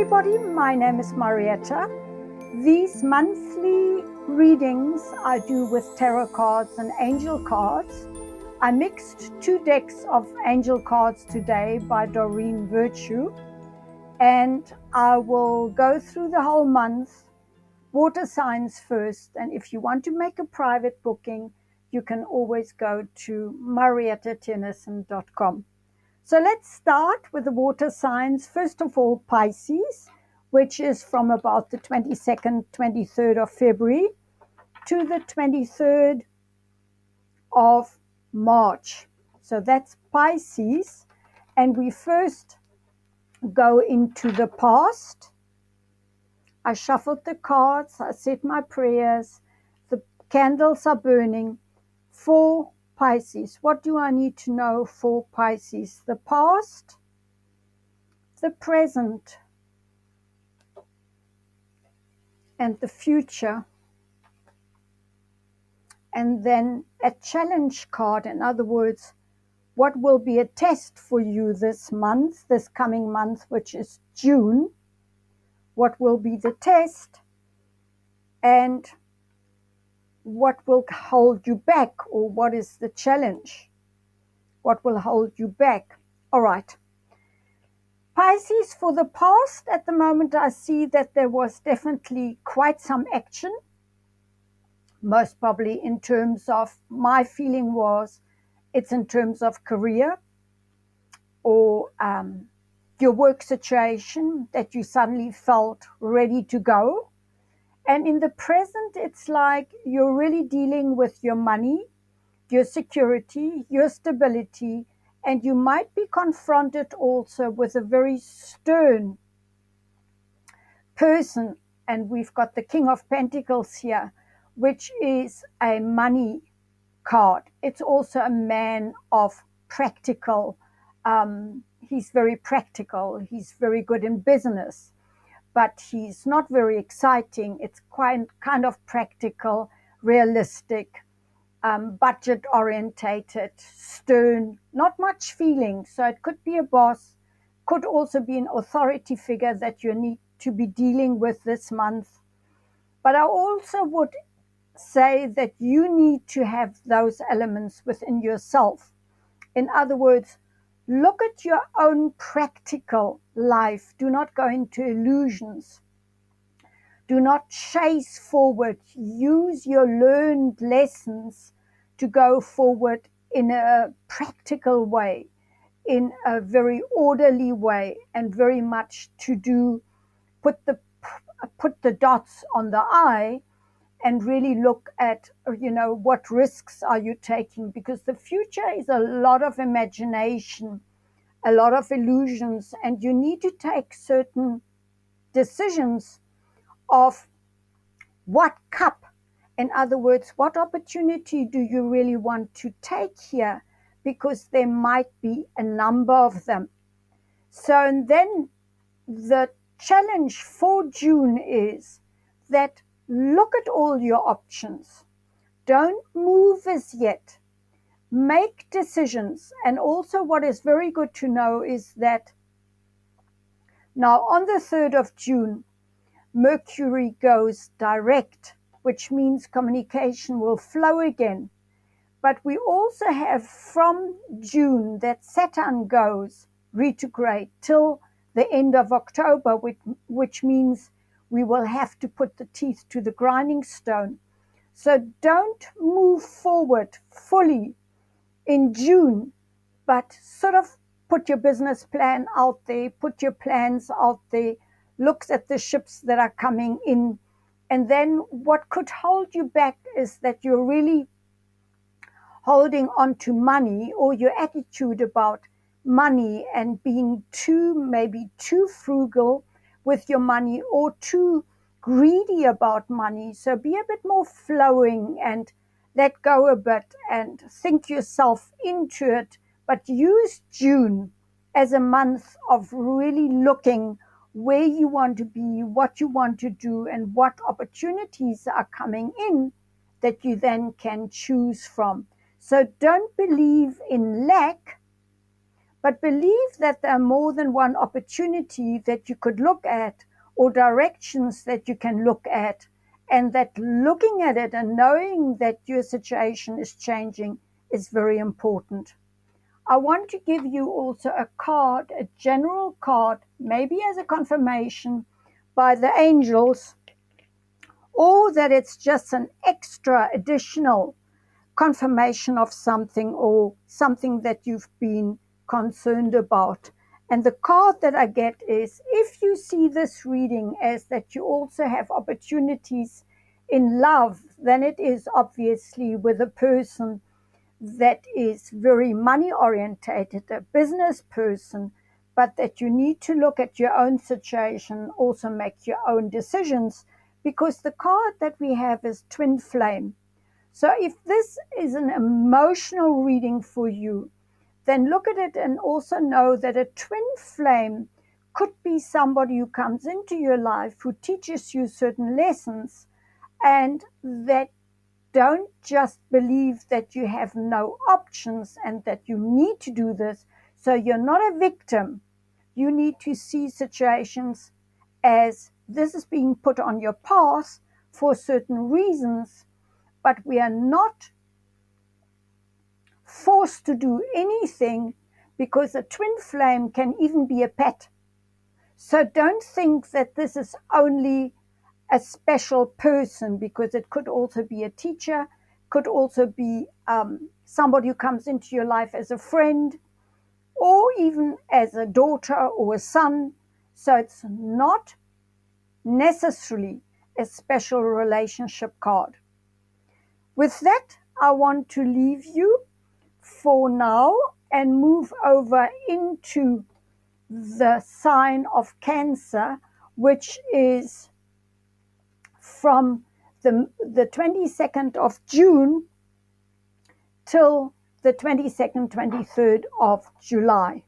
everybody, my name is Marietta. These monthly readings I do with tarot cards and angel cards. I mixed 2 decks of angel cards today by Doreen Virtue, and I will go through the whole month, water signs first, and if you want to make a private booking, you can always go to mariettatennison.com. So let's start with the water signs. First of all, Pisces, which is from about the 22nd, 23rd of February to the 23rd of March. So that's Pisces. And we first go into the past. I shuffled the cards, I said my prayers, the candles are burning. For Pisces, what do I need to know for Pisces? The past, the present, and the future. And then a challenge card, in other words, what will be a test for you this month, this coming month, which is June? What will be the test? And what will hold you back, or what is the challenge? What will hold you back? All right. Pisces, for the past, at the moment, I see that there was definitely quite some action. Most probably in terms of, my feeling was, it's in terms of career or your work situation that you suddenly felt ready to go. And in the present, it's like you're really dealing with your money, your security, your stability, and you might be confronted also with a very stern person. And we've got the King of Pentacles here, which is a money card. It's also a man of practical. He's very practical. He's very good in business, but he's not very exciting. It's quite kind of practical, realistic, budget orientated, stern, not much feeling. So it could be a boss, could also be an authority figure that you need to be dealing with this month. But I also would say that you need to have those elements within yourself. In other words, look at your own practical life. Do not go into illusions. Do not chase forward. Use your learned lessons to go forward in a practical way, in a very orderly way, and very much to do, put the dots on the I, and really look at, what risks are you taking? Because the future is a lot of imagination, a lot of illusions, and you need to take certain decisions of what cup. In other words, what opportunity do you really want to take here? Because there might be a number of them. So, and then the challenge for June is that look at all your options. Don't move as yet. Make decisions. And also what is very good to know is that now on the 3rd of June, Mercury goes direct, which means communication will flow again. But we also have from June that Saturn goes retrograde till the end of October, which means we will have to put the teeth to the grinding stone. So don't move forward fully in June, but sort of put your business plan out there, put your plans out there, look at the ships that are coming in. And then what could hold you back is that you're really holding on to money, or your attitude about money and being maybe too frugal with your money or too greedy about money. So be a bit more flowing and let go a bit and think yourself into it. But use June as a month of really looking where you want to be, what you want to do, and what opportunities are coming in that you then can choose from. So don't believe in lack, but believe that there are more than one opportunity that you could look at, or directions that you can look at, and that looking at it and knowing that your situation is changing is very important. I want to give you also a card, a general card, maybe as a confirmation by the angels, or that it's just an extra additional confirmation of something, or something that you've been concerned about. And the card that I get is, if you see this reading as that you also have opportunities in love, then it is obviously with a person that is very money orientated, a business person, but that you need to look at your own situation, also make your own decisions, because the card that we have is twin flame. So if this is an emotional reading for you, then look at it and also know that a twin flame could be somebody who comes into your life who teaches you certain lessons, and that don't just believe that you have no options and that you need to do this. So you're not a victim. You need to see situations as this is being put on your path for certain reasons, but we are not forced to do anything, because a twin flame can even be a pet. So don't think that this is only a special person, because it could also be a teacher, could also be somebody who comes into your life as a friend, or even as a daughter or a son. So it's not necessarily a special relationship card. With that, I want to leave you for now and move over into the sign of Cancer, which is from the 22nd of June till the 22nd, 23rd of July.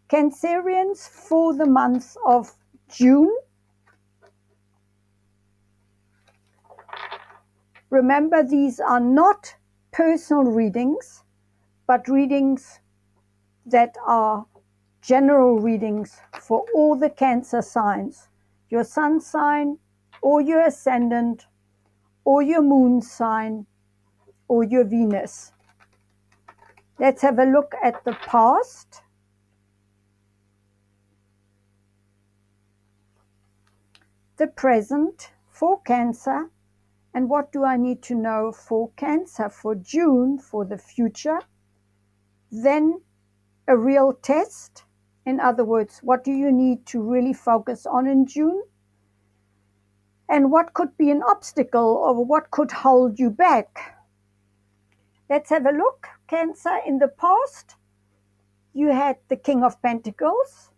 Cancerians for the month of June. Remember, these are not personal readings, but readings that are general readings for all the Cancer signs, your sun sign, or your ascendant, or your moon sign, or your Venus. Let's have a look at the past. The present for Cancer, and what do I need to know for Cancer for June, for the future. Then a real test. In other words, what do you need to really focus on in June? And what could be an obstacle, or what could hold you back? Let's have a look. Cancer, in the past, you had the King of Pentacles,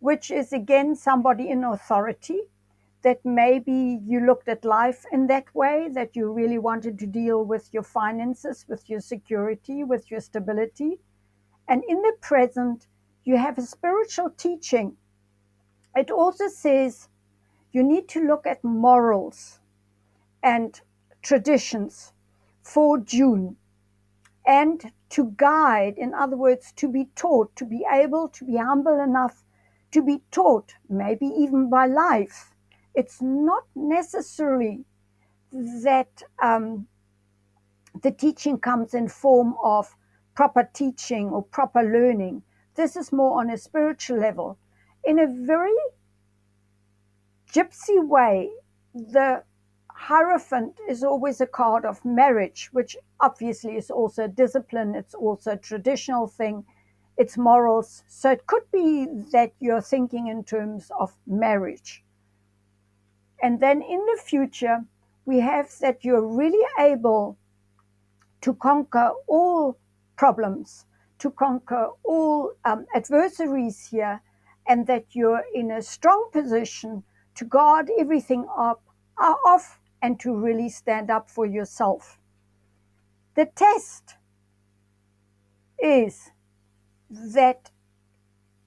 which is again somebody in authority, that maybe you looked at life in that way, that you really wanted to deal with your finances, with your security, with your stability. And in the present, you have a spiritual teaching. It also says you need to look at morals and traditions for June, and to guide, in other words, to be taught, to be able to be humble enough to be taught, maybe even by life. It's not necessarily that the teaching comes in form of proper teaching or proper learning. This is more on a spiritual level. In a very gypsy way, the Hierophant is always a card of marriage, which obviously is also discipline, it's also a traditional thing, it's morals. So it could be that you're thinking in terms of marriage. And then in the future, we have that you're really able to conquer all problems, to conquer all adversaries here, and that you're in a strong position to guard everything off, and to really stand up for yourself. The test is that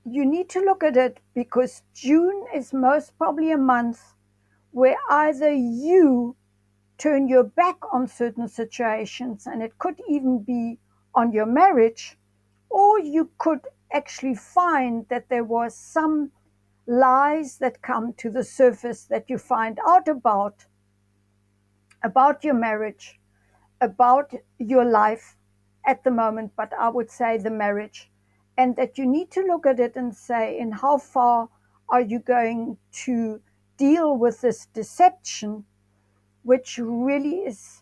you need to look at it, because June is most probably a month where either you turn your back on certain situations, and it could even be on your marriage, Or you could actually find that there was some lies that come to the surface that you find out about your marriage, about your life at the moment, but I would say the marriage, and that you need to look at it and say, in how far are you going to deal with this deception, which really is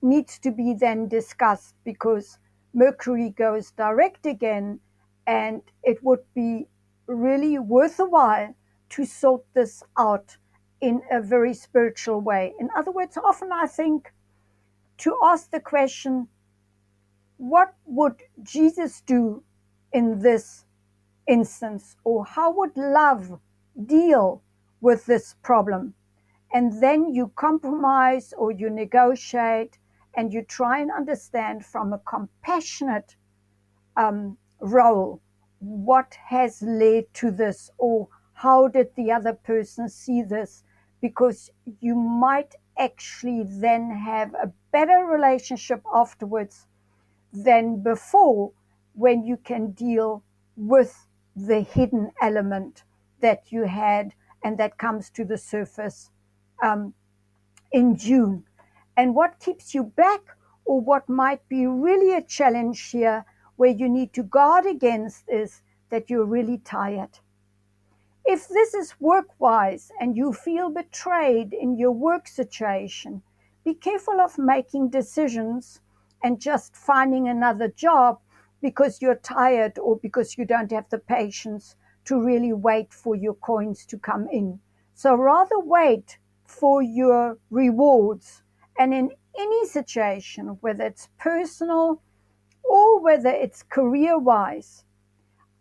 needs to be then discussed, because Mercury goes direct again, and it would be really worth a while to sort this out in a very spiritual way. In other words, often I think to ask the question, what would Jesus do in this instance? Or how would love deal with this problem? And then you compromise or you negotiate and you try and understand from a compassionate role what has led to this, or how did the other person see this, because you might actually then have a better relationship afterwards than before, when you can deal with the hidden element that you had and that comes to the surface um, in June. And what keeps you back, or what might be really a challenge here, where you need to guard against, is that you're really tired. If this is work-wise and you feel betrayed in your work situation, be careful of making decisions and just finding another job because you're tired or because you don't have the patience to really wait for your coins to come in. So rather wait for your rewards. And in any situation, whether it's personal or whether it's career-wise,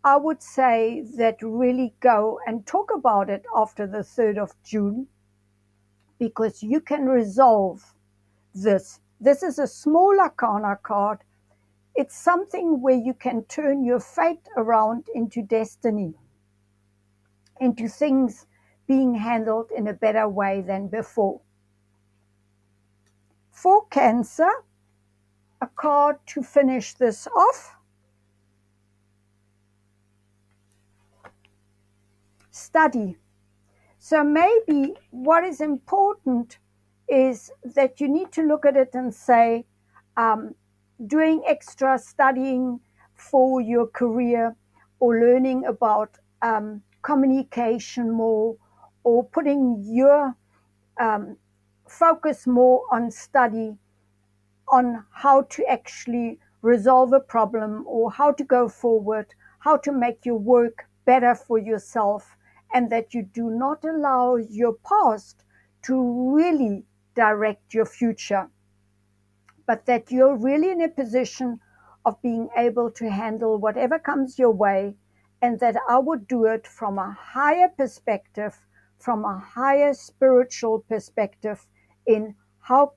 I would say that really go and talk about it after the 3rd of June, because you can resolve this. This is a small arcana card. It's something where you can turn your fate around into destiny, into things being handled in a better way than before. For Cancer, a card to finish this off: study. So maybe what is important is that you need to look at it and say, um, doing extra studying for your career, or learning about communication more, or putting your um, focus more on study, on how to actually resolve a problem, or how to go forward, how to make your work better for yourself, and that you do not allow your past to really direct your future, but that you're really in a position of being able to handle whatever comes your way, and that I would do it from a higher perspective, from a higher spiritual perspective, in how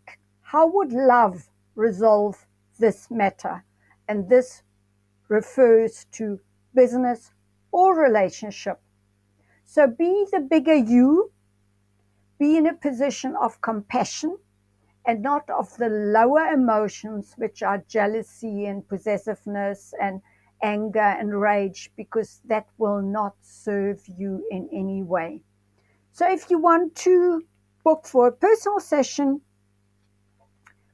would love resolve this matter. And this refers to business or relationship. So be the bigger you, be in a position of compassion and not of the lower emotions, which are jealousy and possessiveness and anger and rage, because that will not serve you in any way. So if you want to book for a personal session,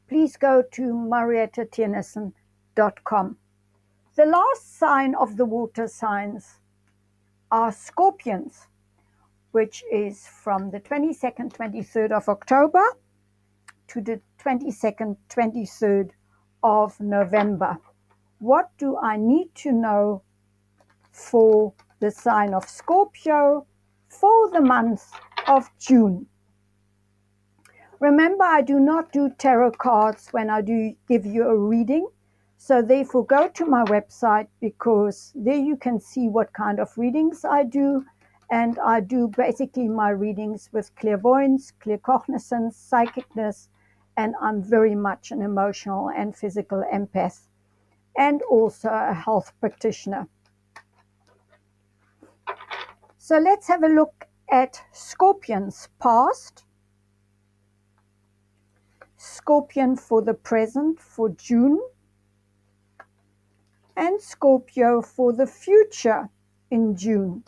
please go to mariettatienerson.com. The last sign of the water signs are Scorpions, which is from the 22nd, 23rd of October to the 22nd, 23rd of November. What do I need to know for the sign of Scorpio for the month of June? Remember, I do not do tarot cards when I do give you a reading. So therefore, go to my website, because there you can see what kind of readings I do. And I do basically my readings with clairvoyance, claircognizance, psychicness, and I'm very much an emotional and physical empath, and also a health practitioner. So let's have a look at Scorpion's past, Scorpion for the present, for June, and Scorpio for the future in June.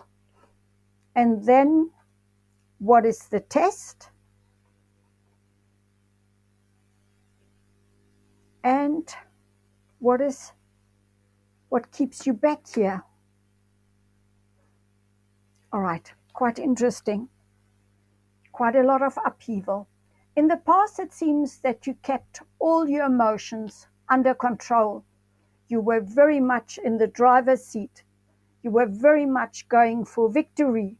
And then what is the test? And what keeps you back here? All right, quite interesting. Quite a lot of upheaval. In the past, it seems that you kept all your emotions under control. You were very much in the driver's seat. You were very much going for victory.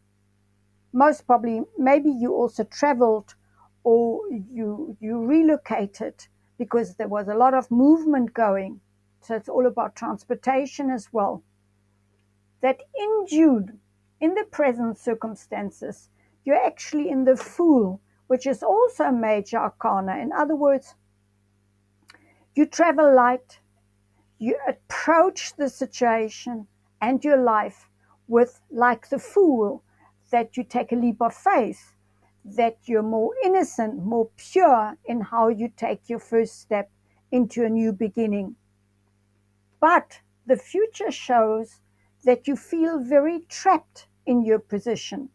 Most probably, maybe you also traveled or you relocated because there was a lot of movement going. So it's all about transportation as well. That in June, in the present circumstances, you're actually in the Fool, which is also a major arcana. In other words, you travel light, you approach the situation and your life with, like the Fool, that you take a leap of faith, that you're more innocent, more pure in how you take your first step into a new beginning. But the future shows that you feel very trapped in your position.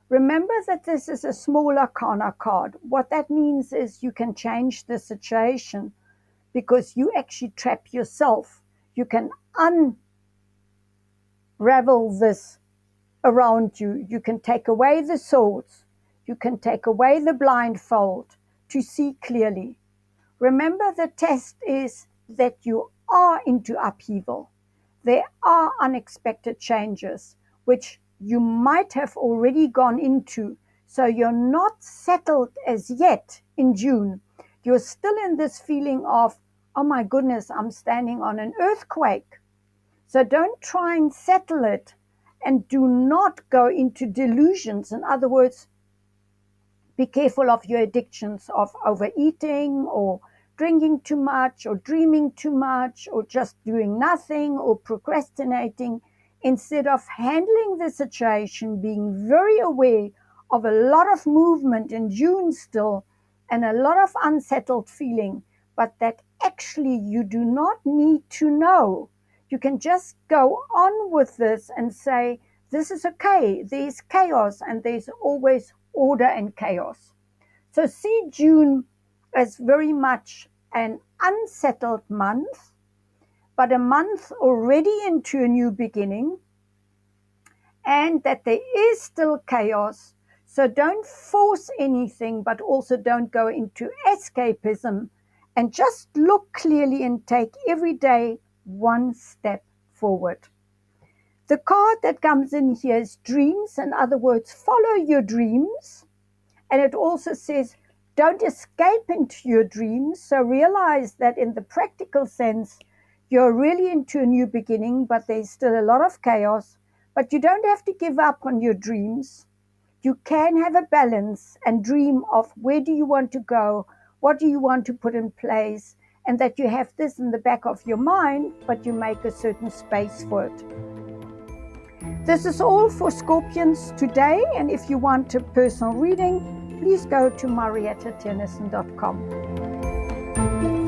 Remember that this is a small arcana card. What that means is you can change the situation because you actually trap yourself. You can unravel this around you. You can take away the swords. You can take away the blindfold to see clearly. Remember, the test is that you are into upheaval. There are unexpected changes, which you might have already gone into. So you're not settled as yet in June. You're still in this feeling of, oh my goodness, I'm standing on an earthquake. So don't try and settle it, and do not go into delusions. In other words, be careful of your addictions of overeating or drinking too much or dreaming too much or just doing nothing or procrastinating. Instead of handling the situation, being very aware of a lot of movement in June still and a lot of unsettled feeling, but that actually you do not need to know. You can just go on with this and say, this is okay. There's chaos and there's always order and chaos. So see June as very much an unsettled month, but a month already into a new beginning, and that there is still chaos. So don't force anything, but also don't go into escapism, and just look clearly and take every day one step forward. The card that comes in here is dreams. In other words, follow your dreams. And it also says, don't escape into your dreams. So realize that in the practical sense, you're really into a new beginning, but there's still a lot of chaos. But you don't have to give up on your dreams. You can have a balance and dream of where do you want to go? What do you want to put in place? And that you have this in the back of your mind, but you make a certain space for it. This is all for Scorpions today, and if you want a personal reading, please go to mariettatennison.com.